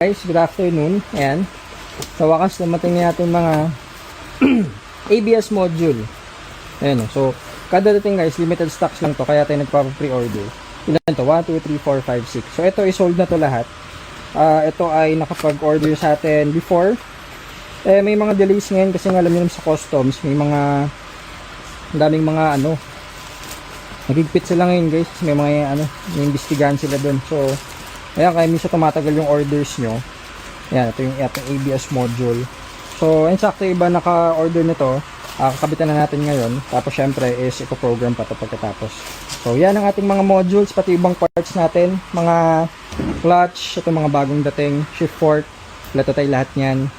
Guys, good afternoon. Ayan. Sa wakas, dumating na natin mga ABS module. Ayan. So, kada dating guys, limited stocks lang to. Kaya tayo nagpa-pre-order. Ilan to? 1, 2, 3, 4, 5, 6. So, ito is-sold na to lahat. Ito ay nakapag-order sa atin before. May mga delays ngayon kasi alam nyo naman sa customs. May mga daming mga nagigpit sila ngayon guys. May mga may investigahan sila dun. So, ayan, kaya minsan tumatagal yung orders nyo. Ayan, ito yung ABS module. So, insakto iba naka-order nito. Kakabitan na natin ngayon. Tapos, syempre, is ipo-program pa ito pagkatapos. So, yan ang ating mga modules, pati ibang parts natin. Mga clutch, ito mga bagong dating, shift fork, plato tayo lahat yan.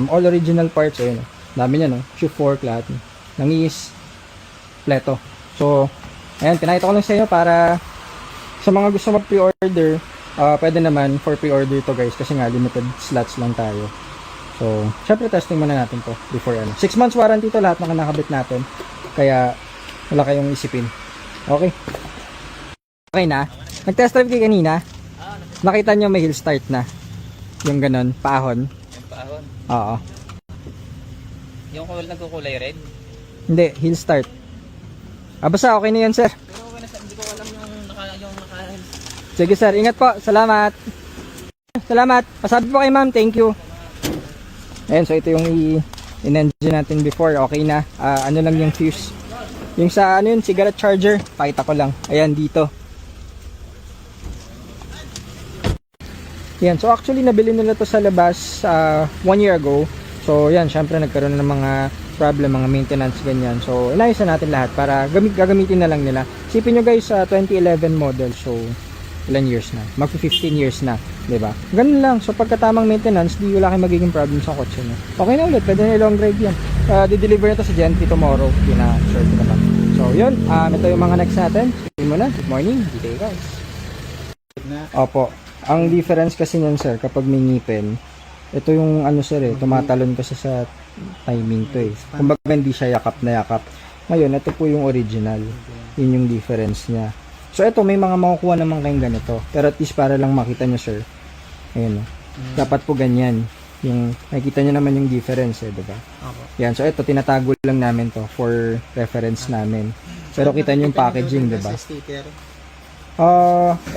All original parts, ayun. Dami yan, no? Shift fork, lahat. Langis, plato. So, ayan, pinakita ko lang sa inyo para sa mga gusto mag-pre-order, pwede naman for pre-order to guys kasi nga limited slots lang tayo. So, syempre testing muna natin to before 6 months warranty to lahat ng nakabit natin. Kaya wala kayong isipin. Okay. Okay na. Nag-test drive kayo kanina. Nakita nyo may hill start na. Yung ganon, paahon. Yung paahon? Oo. Yung nagkukulay red? Hindi, hill start. Basta okay na yan sir. Pero okay na, hindi ko alam yung naka Sige sir, ingat po. Salamat. Salamat. Pasabi po kay ma'am, thank you. Ayan, so ito yung in-engine natin before. Okay na. Ano lang yung fuse. Yung sa yun, cigarette charger. Pakita ko lang. Ayan, dito. Ayan, so actually nabili nila to sa labas 1 year ago. So yan, syempre nagkaroon na ng mga problem, mga maintenance, ganyan. So inayos na natin lahat para gagamitin na lang nila. Isipin nyo guys, 2011 model. So ilan years na? Mag 15 years na, 'di ba? Ganun lang. So pagkatamang maintenance, di wala kayong magiging problem sa kotse niyo. Okay na ulit, pwede na long drive 'yan. Di-deliver na to sa Gentry tomorrow, pina-short naman. So 'yun, ito yung mga next natin. Sige muna. Good morning, good guys. Opo. Ang difference kasi niyan sir, kapag may ngipin, ito yung sir tumatalon kasi sa timing to Kumbaga hindi siya yakap na yakap. Ngayon, ito po yung original. Yun yung difference niya. So ito, may mga makukuha naman kayong ganito. Pero at least para lang makita nyo sir. Ayun dapat po ganyan. Yung nakikita nyo naman yung difference diba? Yan, so ito, tinatago lang namin to for reference namin. Pero kita nyo yung packaging, diba?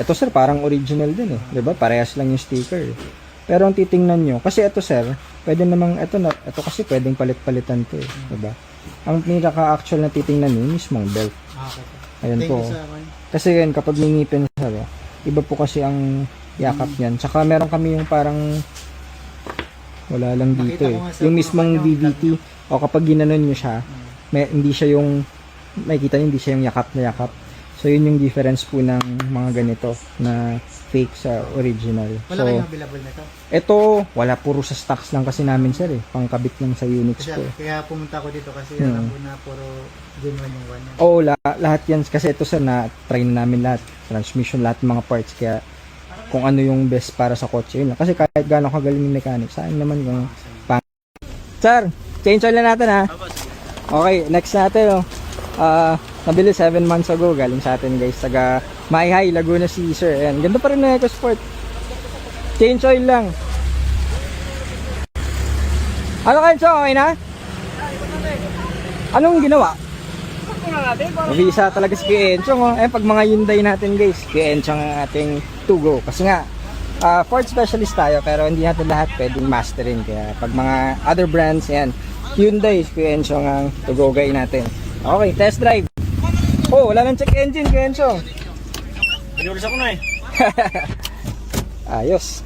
Ito sir, parang original din diba? Parehas lang yung sticker Pero ang titingnan nyo, kasi ito sir, pwede namang, ito kasi pwedeng palit-palitan to diba? Ang pinaka-actual na titingnan nyo, mismong belt. Ayan po. Kasi yan, kapag may ngipin sir, iba po kasi ang yakap niyan. Tsaka meron kami yung parang wala lang dito yung mismong DVT. O kapag ginanon nyo siya, hindi siya yung, makikita nyo, hindi siya yung yakap na yakap. So yun yung difference po ng mga ganito na fake sa original. Wala kayong available na to? Ito, wala, puro sa stocks lang kasi namin sir pangkabit lang sa units ko. Kaya pumunta ko dito kasi alam ko na puro genuine yung one. Oo, lahat yan kasi ito sir na try na namin lahat, transmission, lahat ng mga parts, kaya kung ano yung best para sa kotse yun lang. Kasi kahit gaano kagaling yung mechanic, saan naman kung sir, change oil na natin ha. Okay, next natin nabili 7 months ago, galing sa atin guys, taga Mayhay, Laguna si sir. Ayan, ganda pa rin na EcoSport. Change oil lang. Ano kayo, okay na? Anong ginawa? Visa talaga si Kuya Enchong pag mga Hyundai natin guys, Kuya Enchong ang ating to-go. Kasi nga Ford specialist tayo, pero hindi natin lahat pwedeng masterin. Kaya pag mga other brands, yan, Hyundai, Kuya Enchong ang to-go guy natin. Okay, test drive. Wala nang check engine, Kuya Enchong. Pinulis ako na Ayos.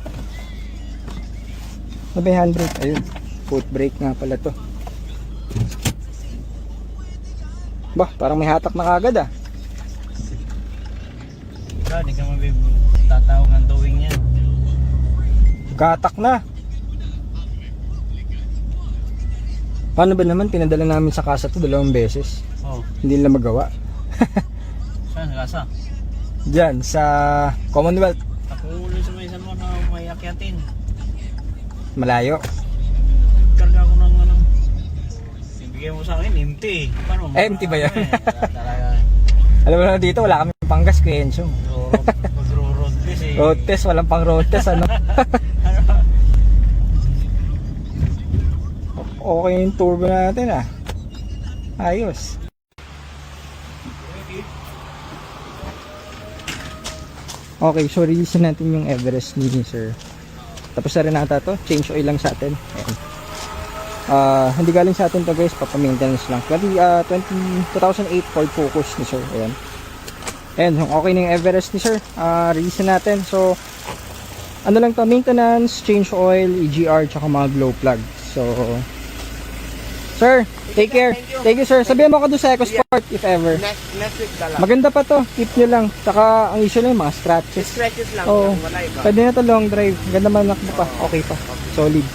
May handbrake, ayun. Foot brake nga pala to. Bah, parang may hatak na kagad Hindi ka tatawag ng towing yan. Katak na. Paano ba naman, pinadala namin sa kasa to 2 beses. Hindi nila magawa. Saan sa kasa? Diyan, sa Commonwealth. Ako ulo sa may na may akyatin. Malayo. Karga ko ng ibigay mo sa akin, empty. Paano? Empty ba yan? Talaga. Alam mo na dito, wala kami panggas, Kuya Enchong. Mag-road test Road test, walang pang road test, ano? Ano? okay yung turbo natin ah. Ayos. Okay, so release natin yung Everest ni sir. Tapos na rin nata to. Change oil lang sa atin. Ayan. Hindi galing sa atin to guys, papa-maintenance lang. 2008 Ford Focus ni sir. Ayan. Ayan, okay na yung Everest ni sir. Release natin. So, ano lang to, maintenance, change oil, EGR, tsaka mga glow plug. So, sir, take care. Thank you sir. Sabihan mo ako doon sa EcoSport if ever. Next week na lang. Maganda pa to, keep nyo lang. Tsaka ang issue lang, mga scratches. Stretches lang. Oo. Wala iba. Pwede na to long drive. Ganda man nakbo pa. Okay pa. Solid.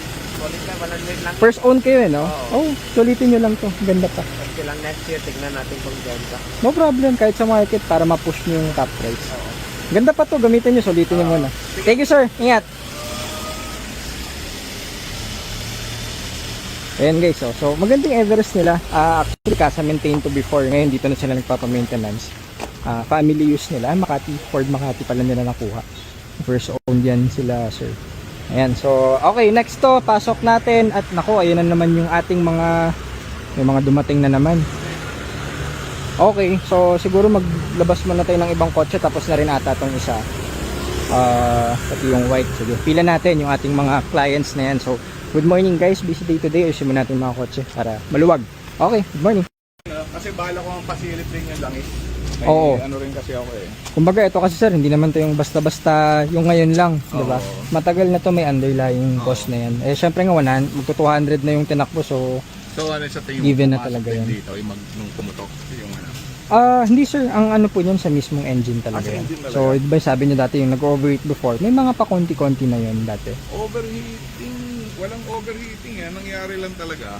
Solid na, walang wait lang. First own kayo eh, no? Oh, sulitin nyo lang to. Ganda pa. Kasi lang next year, tignan natin kung ganda. No problem, kahit sa market para ma-push nyo yung top price. Ganda pa to, gamitin nyo, sulitin nyo muna. Thank you sir, ingat. Ayan guys, so magandang Everest nila. Actually, casa maintain to before. Ngayon, dito na sila nagpapa-maintenance. Family use nila. Makati, Ford Makati pala nila nakuha. First owned yan sila, sir. Ayan, so, okay, next to, pasok natin. At nako, ayan na naman yung ating yung mga dumating na naman. Okay, so siguro maglabas muna tayo ng ibang kotse. Tapos na rin ata itong isa. Pati yung white. Sige, pila natin yung ating mga clients na yan. So, good morning guys, busy day today. Ayusin mo natin mga kotse para maluwag. Okay, good morning. Kasi bahala ko ang pasilip rin yung langis. May Oo. ano rin kasi ako eh. Kumbaga ito kasi sir, hindi naman to yung basta-basta yung ngayon lang, di ba? Oo. Matagal na to, may underlying cost na yan. Eh syempre nga magto 200 na yung tinakbo, so So ano sa tingin Given na pumasok talaga din yan. dito, yung nung pumutok yung ano. hindi sir, ang ano po yan sa mismong engine talaga Sa yan. engine talaga. So di ba sabi niyo dati yung nag-overheat before, may mga pa konti-konti na yun dati. Overheating, walang overheating eh. Nangyari lang talaga.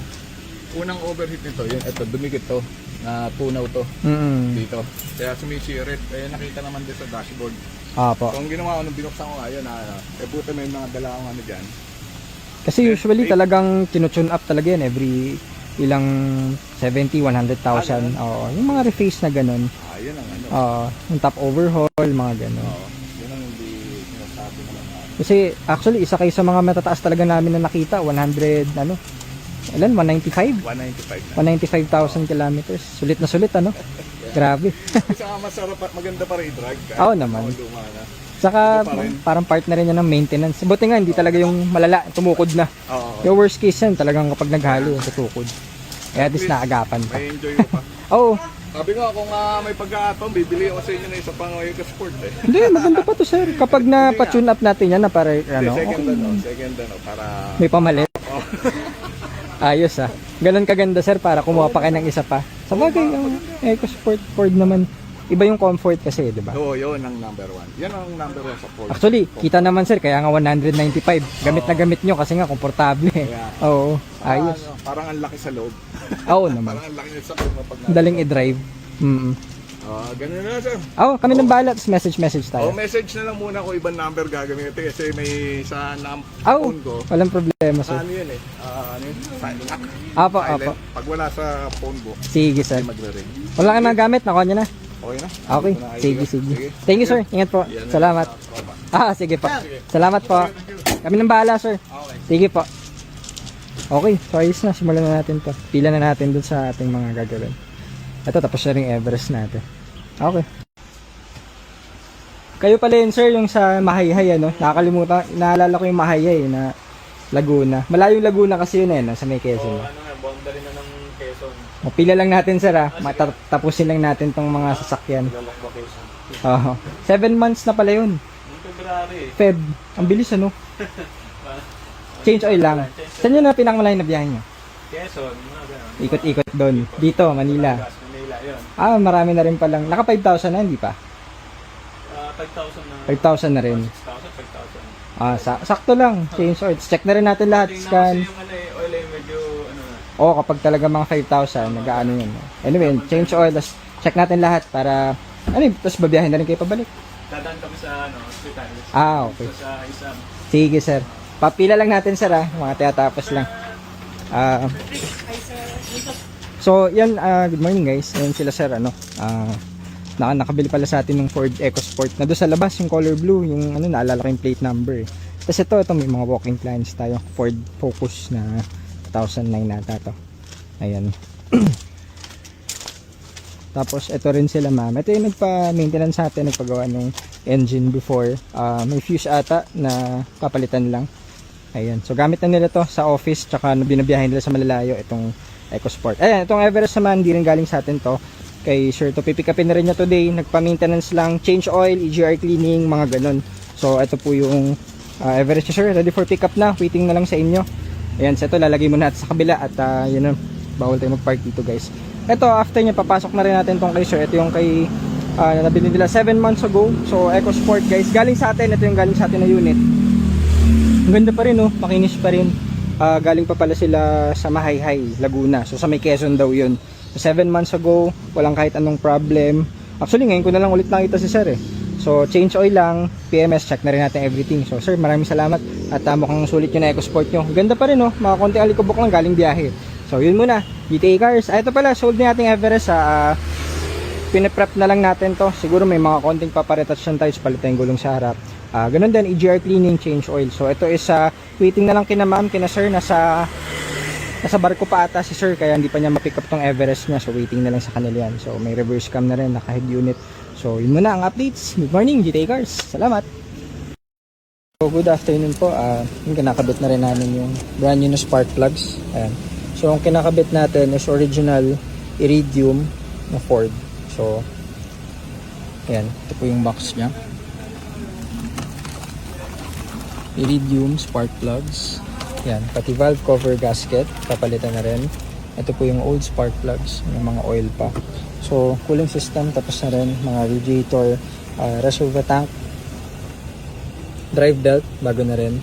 Unang overheat nito, yun, ito, dumikit to. Na tunaw to dito. Kaya sumisirit. Eh nakita naman din sa dashboard. Apo. So ang ginawa ko nung binuksan ko ngayon, buti may mga dala akong ano dyan. Kasi usually talagang tino-tune up talaga yan every ilang 70, 100,000. Oo, yung mga reface na ganun. Yun ang ano. Yung top overhaul, mga ganun. Yun ang hindi sinasabi naman na. Kasi actually isa kayo sa mga matataas talaga namin na nakita, 100 ano? Ilan? 195? 195 na. 195,000 kilometers. Sulit na sulit ano? Grabe. Saka masarap at maganda pa rin i-drag. Oo naman. Luma na. Saka Ito pa rin. parang part na rin yan ng maintenance. Buti nga hindi talaga yung malala, tumukod na. Oo. Yung worst case yan, talagang kapag naghalo, tutukod. Kaya at least naagapan pa. May enjoy ko pa. Oo. Sabi nga kung may pagkakataon, bibili ako sa inyo na isa pang EcoSport eh. Hindi, maganda pa to sir. Kapag na-tune up natin yan na para ano, Second okay. ano, para... May pamalit. Ayos ah. Ganun kaganda sir para kumuha pa kayo ng isa pa. Sa bagay, ang EcoSport Ford naman. Iba yung comfort kasi, di ba? Oo, yun ang number one. Yan ang number one sa Ford. Actually, kita naman sir, kaya nga 195. Gamit na gamit nyo kasi nga komportable eh. Yeah. Oo, ayos. Parang ang laki sa loob. Oo naman. Parang ang laki sa loob pag Daling i-drive. ganun na sir. Oo, kami ng bahala. Tapos message tayo. Message na lang muna kung ibang number gagamitin kasi may sa Oo, phone ko. walang problema sir. Ano yun eh? Ano yun? Silent. Apo, Silent. apo. Pag wala sa phone ko, Sige sir. hindi magre-ring. Wala ka nang gamit, nakuha nyo na. Okay na? Okay, Hindi ko na sige, idea. sige. Thank you sir, ingat po. Yan na. Salamat. Sige po. Salamat po. Kami ng bahala sir. Okay. Sige po. Okay, so ayos na. Simulan na natin to. Pila na natin dun sa ating mga gagawin. Ito, tapos na rin Everest natin. Okay. Kayo pala yun sir, yung sa Mahayhay ano? Nakakalimutan, naalala ko yung Mahayhay na Laguna. Malayong Laguna kasi yun eh, no? Sa may Quezon. Boundary na ng Quezon. Pila lang natin sir ha. Tapusin lang natin tong mga sasakyan. Lalong vacation. 7 months na pala yun. Noong February. Feb. Ang bilis ano? Change oil lang. Saan yun na pinakamalay na biyahe nyo? Quezon, mga ganun. Ikot-ikot doon. Dito, Manila. Gas, Manila, yun. Marami na rin palang. Naka 5,000 na, hindi pa? 5,000 na. 5,000 na rin. 6,000, 5,000. Sakto lang. Change oil. Check na rin natin lahat. Tingnan Scan. kasi yung oil ay medyo ano na. Oo, kapag talaga mga 5,000, nag-ano yun. Anyway, change oil. Tapos check natin lahat para, tapos babiyahin na rin kayo pabalik. Dadaan kami sa hospital. Okay. So, sa isang. Sige, sir. Papila lang natin, sir, ha? Mga tinatapos lang. So, yan, good morning, guys. Yan sila, sir, nakabili pala sa atin ng Ford EcoSport na doon sa labas, yung color blue, yung naalala ko yung plate number. Tapos ito may mga walking plans tayo, Ford Focus na 2009 nata to. Ayan. Tapos ito rin sila ma'am. Ito yung nagpa-maintenance sa atin, nagpagawa ng engine before. May fuse ata na papalitan lang. Ayan. So gamit na nila to sa office, tsaka binabiyahin nila sa malalayo itong EcoSport. Ayan, itong Everest naman, hindi rin galing sa atin to. Kay sir to, pipikapin na rin niya today. Nagpa-maintenance lang, change oil, EGR cleaning, mga ganun. So ito po yung Everest niya sir, ready for pickup na. Waiting na lang sa inyo. Ayan, so ito lalagay muna natin sa kabila at yun, bawal tayo mag-park dito guys. Ito, after niya, papasok na rin natin tong kay sir. Ito yung kay, nabili nila 7 months ago. So, EcoSport guys. Galing sa atin. Ito yung galing sa atin na unit. Ang ganda pa rin, oh. Makinis pa rin. Galing pa pala sila sa Mahayhay, Laguna. So, sa may Quezon daw yun. So, 7 months ago, walang kahit anong problem. Actually, ngayon ko na lang ulit nakita si sir, eh. So, change oil lang. PMS, check na rin natin everything. So, sir, maraming salamat. At mukhang sulit yun na EcoSport nyo. Ang ganda pa rin, oh. Mga konti alikabok lang galing biyahe. So, yun muna. GTA Cars. Ito pala, sold na nating Everest. Piniprep na lang natin to. Siguro may mga konting paparetouch yan tayo. Palitan yung gulong sa harap. Ganun din, EGR cleaning, change oil. So, ito is waiting na lang kina ma'am, kina sir. Nasa barko pa ata si sir. Kaya hindi pa niya ma-pick up tong Everest niya. So, waiting na lang sa kanila yan. So, may reverse cam na rin, naka-head unit. So, yun muna ang updates. Good morning, GTA Cars. Salamat. So, good afternoon po. Yung kinakabit na rin namin yung brand new na spark plugs. Ayan. So, ang kinakabit natin is original Iridium na Ford. So, ayan. Ito po yung box niya. Iridium spark plugs. Ayan. Pati valve cover gasket. Papalitan na rin. Ito po yung old spark plugs. Yung mga oil pa. So, cooling system. Tapos na rin. Mga radiator. Reservoir tank. Drive belt. Bago na rin.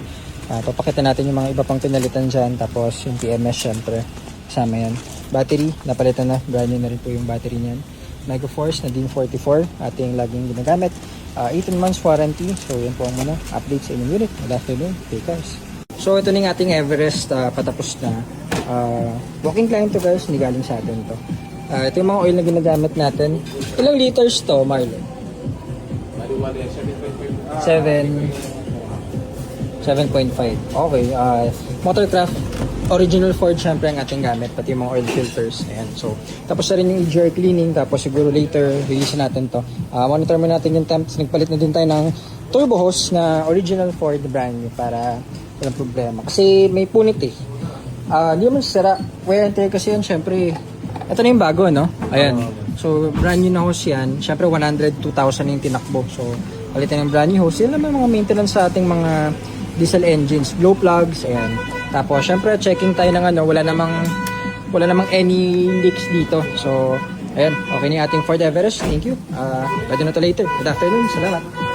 Papakita natin yung mga iba pang pinalitan dyan. Tapos yung PMS syempre kasama yan. Battery, napalitan na. Brand new na rin po yung battery niyan. Megaforce na DIN44. Ating laging ginagamit. 18 months warranty. So yun po ang muna. Update sa inyong unit. Good afternoon. Take cars. So ito na yung ating Everest. Patapos na. Walking client to guys. Hindi galing sa atin to. Ito yung mga oil na ginagamit natin. Ilang liters to, Marlon? 7.5. Okay. Motorcraft. Original Ford syempre ang ating gamit. Pati yung mga oil filters. Ayan. So, tapos na rin yung EGR cleaning. Tapos siguro later, release natin to. Monitor mo natin yung temps. Nagpalit na din tayo ng turbo hose na original Ford brand new para walang problema. Kasi may punit eh. Hindi naman sira. Wear and tear kasi yan. Syempre, ito na yung bago, no? Ayan. So, brand new na hose yan. Syempre, 102,000 yung tinakbo. So, palitan yung brand new hose. Yan naman mga maintenance sa ating mga diesel engines. Glow plugs. Ayan. Tapos, syempre, checking tayo ng wala namang any leaks dito. So, ayan. Okay na yung ating Ford Everest. Thank you. Pwede na to later. Good afternoon. Salamat.